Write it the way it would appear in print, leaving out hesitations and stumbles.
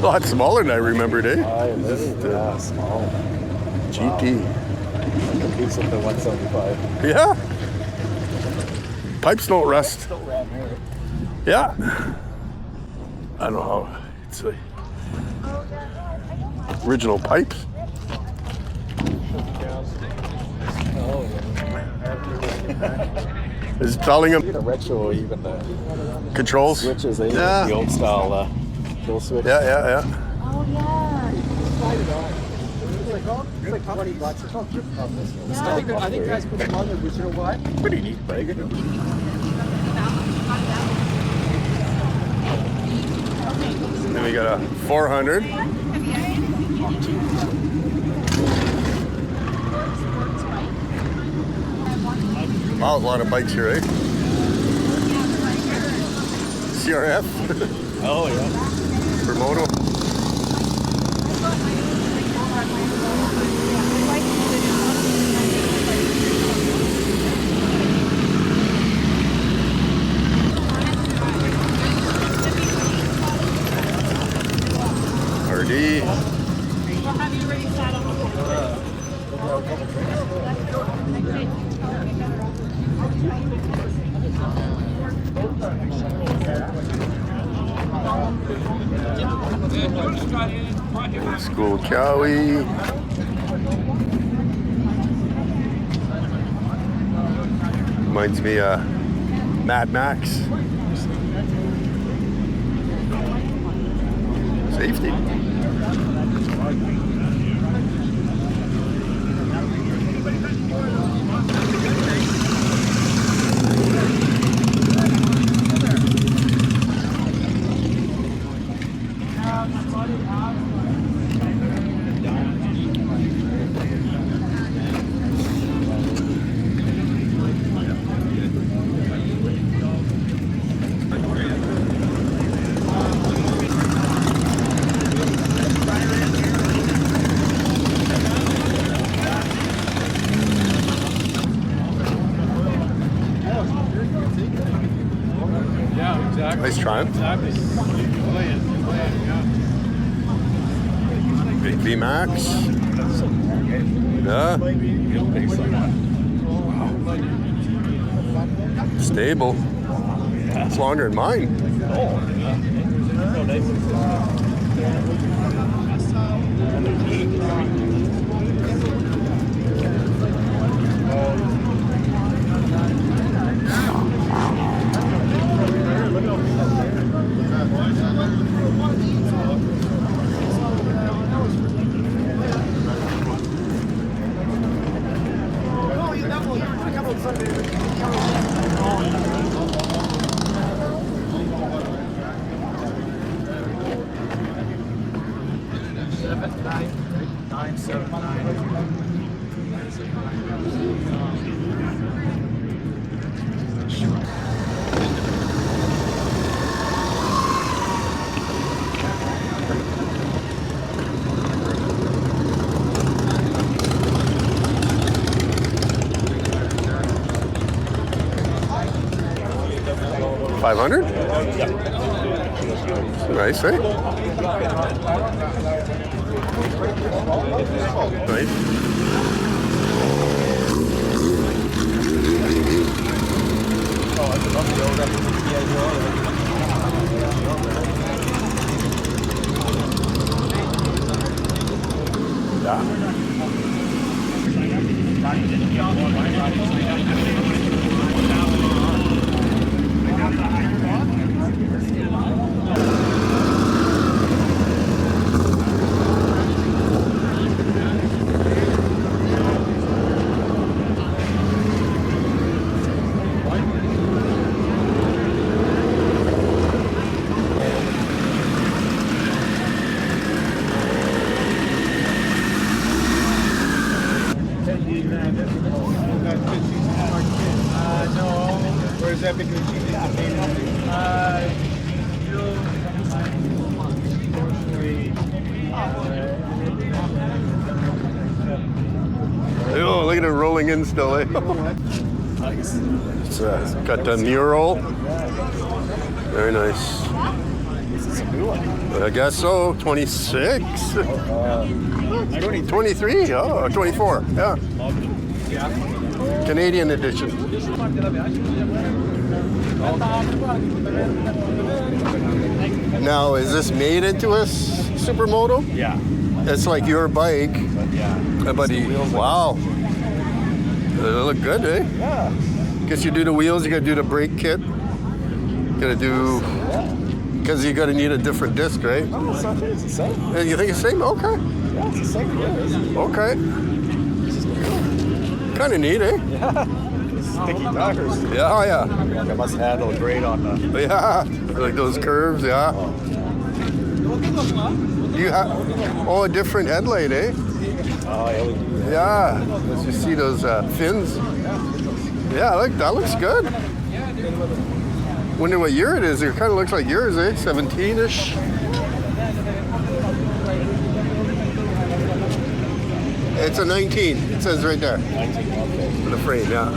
lot smaller than I remembered, eh? Yeah, small. GT. Competes with the 175. Yeah. Pipes don't rust. Still ran here. Yeah. I don't know how. It's like original pipes. Oh, yeah. Is it telling You them get a retro, even the controls? switches, eh? Yeah. The old style kill switch. Yeah, yeah, yeah. Oh, yeah. It's like $20. It's all trip this. Yeah. I think guys put them on there, but you know what? Pretty neat bag. Then we got a 400. Wow, a lot of bikes here, eh? CRF Oh, yeah. for Moto. RD. School Cowie. Reminds me of Mad Max. Safety. Nice Triumph. Big V-Max. Yeah. Stable. It's longer than mine. $500? Nice, eh? Nice. Where's that because she needs to pay Oh, look at it rolling in still, eh? It's got the mural. Very nice. It's a new one. I guess so. 26? 23? Oh, 24. Yeah. Canadian edition. Now, is this made into a supermoto? Yeah. It's like your bike. But yeah. But wow. They look good, eh? Yeah. Guess you do the wheels, you gotta do the brake kit. Gotta do, because you gotta need a different disc, right? No, it's not. It's the same. You think it's the same? Okay. Yeah, it's the same. Yeah. Okay. Kind of neat, eh? Yeah. Sticky tires. Yeah, oh yeah. Like I must handle great on the. Yeah, like those curves, yeah. You have, oh, a different headlight, eh? Oh, LED. Yeah, as you see those fins. Yeah, that looks good. Wonder what year it is. It kind of looks like yours, eh? 17-ish. It's a 19. It says right there. 19. Okay. For the frame, yeah.